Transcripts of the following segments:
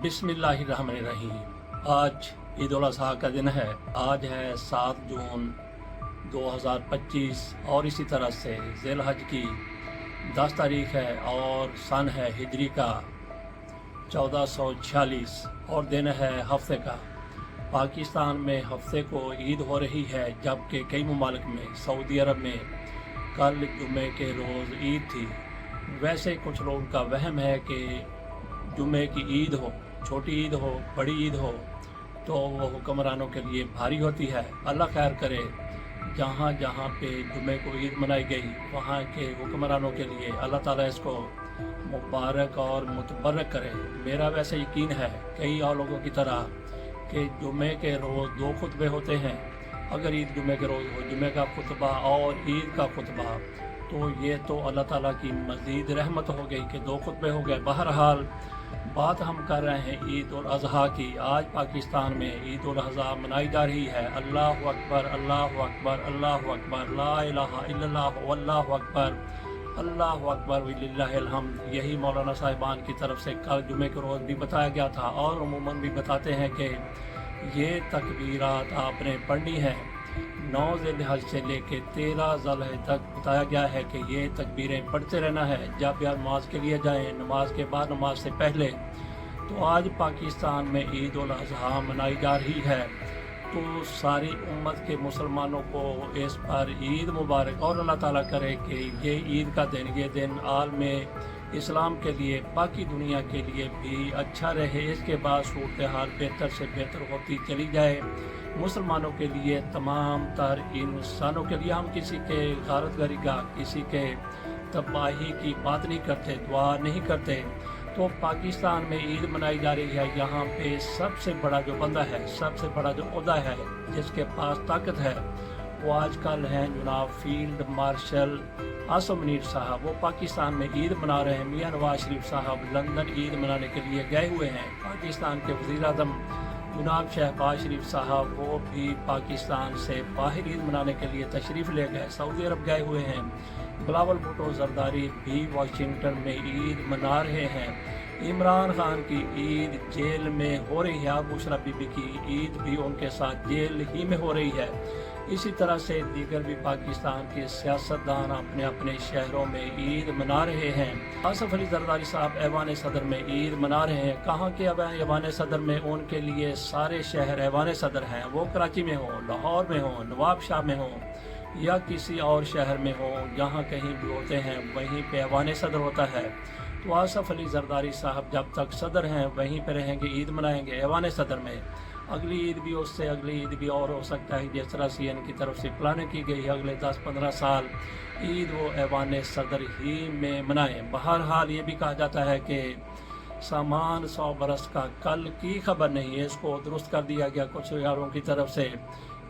बिस्मिल्लाहिर्रहमानिर्रहीम। आज ईद उल अज़हा का दिन है। आज है 7 जून 2025 और इसी तरह से ज़िलहज की 10 तारीख है और सन है हिजरी का 1446 और दिन है हफ्ते का। पाकिस्तान में हफ्ते को ईद हो रही है, जबकि कई ममालिक में सऊदी अरब में कल जुमे के रोज़ ईद थी। वैसे कुछ लोगों का वहम है कि जुमे की ईद हो, छोटी ईद हो, बड़ी ईद हो, तो वो हुक्मरानों के लिए भारी होती है। अल्लाह खैर करे, जहाँ जहाँ पे जुमे को ईद मनाई गई वहाँ के हुक्मरानों के लिए अल्लाह ताला इसको मुबारक और मुतबरक करे। मेरा वैसे यकीन है कई और लोगों की तरह कि जुमे के रोज़ 2 खुतबे होते हैं। अगर ईद जुमे के रोज़ हो, जुमे का खुतबा और ईद का खुतबा, तो ये तो अल्लाह ताला की मज़ीद रहमत हो गई कि 2 खुतबे हो गए। बहरहाल बात हम कर रहे हैं ईद उल अज़हा की। आज पाकिस्तान में ईद उल अज़हा मनाई जा रही है। अल्लाहु अकबर, अल्लाहु अकबर, अल्लाहु अकबर, ला इलाहा इल्लल्लाह वल्लाहु अकबर, अल्लाहु अकबर वलिल्लाहिल हम्द। यही मौलाना साहिबान की तरफ से कल जुमे के रोज़ भी बताया गया था और उमूमन भी बताते हैं कि ये तकबीरात आपने पढ़नी है। 9 ज़िलहज से लेके 13 ज़िलहज तक बताया गया है कि ये तकबीरें पढ़ते रहना है। जब भी नमाज के लिए जाएं, नमाज के बाद, नमाज से पहले। तो आज पाकिस्तान में ईद उल अज़हा मनाई जा रही है, तो सारी उम्मत के मुसलमानों को इस पर ईद मुबारक और अल्लाह ताला करे कि ये ईद का दिन, ये दिन आलम इस्लाम के लिए, बाकी दुनिया के लिए भी अच्छा रहे। इसके बाद सूरत हाल बेहतर से बेहतर होती चली जाए मुसलमानों के लिए, तमाम तर इंसानों के लिए। हम किसी के गारतगरी का, किसी के तबाही की बात नहीं करते, दुआ नहीं करते। तो पाकिस्तान में ईद मनाई जा रही है। यहाँ पे सबसे बड़ा जो बंदा है, सबसे बड़ा जो ओहदा है, जिसके पास ताकत है, वो आजकल हैं जनाब फील्ड मार्शल आसिम मुनीर साहब। वो पाकिस्तान में ईद मना रहे हैं। मियाँ नवाज शरीफ साहब लंदन ईद मनाने के लिए गए हुए हैं। पाकिस्तान के वज़ीर आज़म जनाब शहबाज शरीफ साहब वो भी पाकिस्तान से बाहर ईद मनाने के लिए तशरीफ़ ले गए, सऊदी अरब गए हुए हैं। बिलावल भुट्टो ज़रदारी भी वाशिंगटन में ईद मना रहे हैं। इमरान खान की ईद जेल में हो रही है। बुशरा बीबी की ईद भी उनके साथ जेल ही में हो रही है। इसी तरह से दीगर भी पाकिस्तान के सियासतदान अपने अपने शहरों में ईद मना रहे हैं। आसफ अली ज़रदारी साहब ऐवान सदर में ईद मना रहे हैं। कहाँ के ऐवान सदर में? उनके लिए सारे शहर ऐवान सदर हैं। वो कराची में हो, लाहौर में हो, नवाबशाह में हो या किसी और शहर में हो, जहाँ कहीं भी होते हैं वहीं पे ऐवान सदर होता है। तो आसफ अली ज़रदारी साहब जब तक सदर हैं वहीं पर रहेंगे, ईद मनाएंगे ऐवान सदर में। अगली ईद भी, उससे अगली ईद भी और हो सकता है। जिस तरह CN की तरफ से प्लानिंग की गई है, अगले 10-15 साल ईद वो ऐवान सदर ही में मनाएं। बहरहाल ये भी कहा जाता है कि सामान 100 बरस का, कल की खबर नहीं है। इसको दुरुस्त कर दिया गया कुछ यारों की तरफ से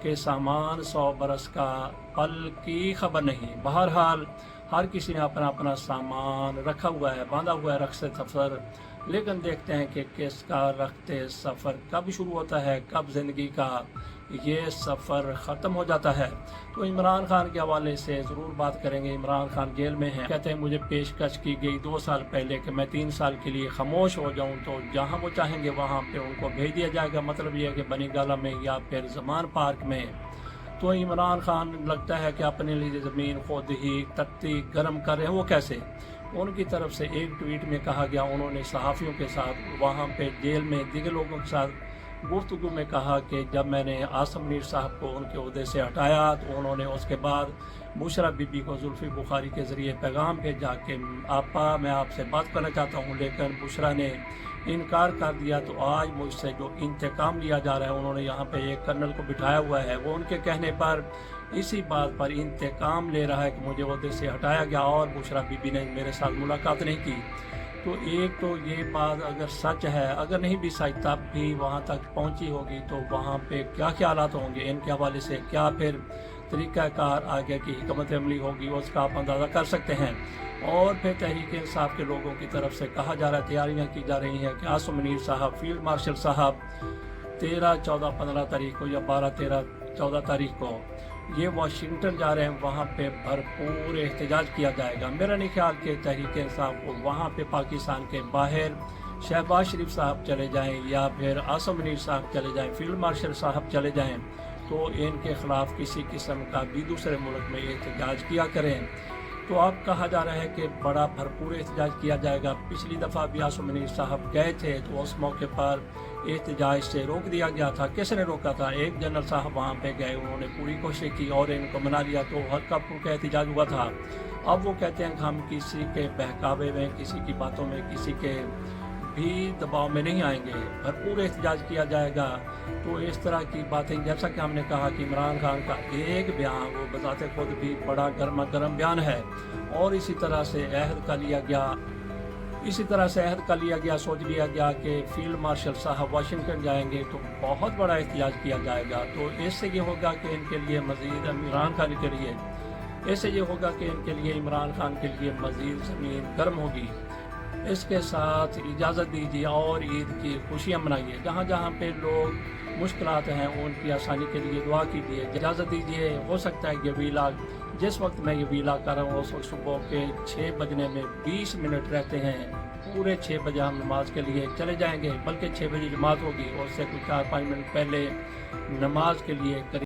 कि सामान 100 बरस का, कल की खबर नहीं। बहरहाल हर किसी ने अपना अपना सामान रखा हुआ है, बांधा हुआ है रख्ते सफ़र। लेकिन देखते हैं कि किसका रखते सफ़र कब शुरू होता है, कब ज़िंदगी का ये सफ़र ख़त्म हो जाता है। तो इमरान खान के हवाले से ज़रूर बात करेंगे। इमरान खान जेल में हैं। कहते हैं मुझे पेशकश की गई 2 साल पहले कि मैं 3 साल के लिए खामोश हो जाऊं, तो जहां वो चाहेंगे वहां पे उनको भेज दिया जाएगा। मतलब ये है कि बनी गाला में या फिर ज़मान पार्क में। तो इमरान खान लगता है कि अपने लिए ज़मीन खुद ही तत्ती गर्म कर रहे हैं। वो कैसे? उनकी तरफ से एक ट्वीट में कहा गया, उन्होंने सहाफ़ियों के साथ वहाँ पे जेल में दीगर लोगों के साथ गुफ्तगू में कहा कि जब मैंने आसिम मुनीर साहब को उनके ओहदे से हटाया तो उन्होंने उसके बाद बुशरा बीबी को जुल्फ़ी बुखारी के ज़रिए पैगाम भेजा कि आपा मैं आपसे बात करना चाहता हूँ, लेकिन बुशरा ने इनकार कर दिया। तो आज मुझसे जो इंतकाम लिया जा रहा है, उन्होंने यहाँ पे एक कर्नल को बिठाया हुआ है, वो उनके कहने पर इसी बात पर इंतकाम ले रहा है कि मुझे ओहदे से हटाया गया और बुशरा बीबी ने मेरे साथ मुलाकात नहीं की। तो एक तो ये बात अगर सच है, अगर नहीं भी सच तब भी वहाँ तक पहुँची होगी, तो वहाँ पे क्या क्या हालात होंगे इनके हवाले से, क्या फिर तरीक़ाकार आगे की हिकमत अमली होगी, उसका आप अंदाज़ा कर सकते हैं। और फिर तहरीक इंसाफ के लोगों की तरफ से कहा जा रहा है, तैयारियाँ की जा रही हैं कि आसिम मुनीर साहब, फील्ड मार्शल साहब 13, 14, 15 तारीख को या 12, 13, 14 तारीख को ये वाशिंगटन जा रहे हैं। वहाँ पे भरपूर एहतजाज किया जाएगा। मेरा नहीं ख्याल कि तहरीक इंसाफ को वहाँ पे पाकिस्तान के बाहर शहबाज शरीफ साहब चले जाएं या फिर आसम मुनीर साहब चले जाएं, फील्ड मार्शल साहब चले जाएं, तो इनके ख़िलाफ़ किसी किस्म का भी दूसरे मुल्क में एहतजाज किया करें। तो अब कहा जा रहा है कि बड़ा भरपूर एहतजाज किया जाएगा। पिछली दफ़ा भी आसम मुनीर साहब गए थे तो उस मौके पर एहतजाज से रोक दिया गया था। किसने रोका था? एक जनरल साहब वहाँ पे गए, उन्होंने पूरी कोशिश की और इनको मना लिया, तो हल्का फुल्का एहतजाज हुआ था। अब वो कहते हैं कि हम किसी के बहकावे में, किसी की बातों में, किसी के भी दबाव में नहीं आएंगे, भरपूर एहतजाज किया जाएगा। तो इस तरह की बातें, जैसा कि हमने कहा कि इमरान खान का एक बयान वो बताते खुद भी बड़ा गर्मा गर्म बयान है, और इसी तरह से अहद का लिया गया, सोच लिया गया कि फील्ड मार्शल साहब वाशिंगटन जाएंगे तो बहुत बड़ा एहतजाज किया जाएगा। तो इससे ये होगा कि इनके लिए मज़ीद इमरान खान के लिए मज़ीद ज़मीन गर्म होगी। इसके साथ इजाज़त दीजिए और ईद की खुशियाँ मनाइए। जहाँ जहाँ पे लोग मुश्किलात हैं उनकी आसानी के लिए दुआ कीजिए। इजाज़त दीजिए। हो सकता है ये वीलॉग, जिस वक्त मैं ये वीलॉग कर रहा हूँ उस वक्त सुबह के 6 बजने में 20 मिनट रहते हैं। पूरे 6 बजे हम नमाज के लिए चले जाएंगे, बल्कि 6 बजे जमात होगी और उससे कुछ 4-5 मिनट पहले नमाज के लिए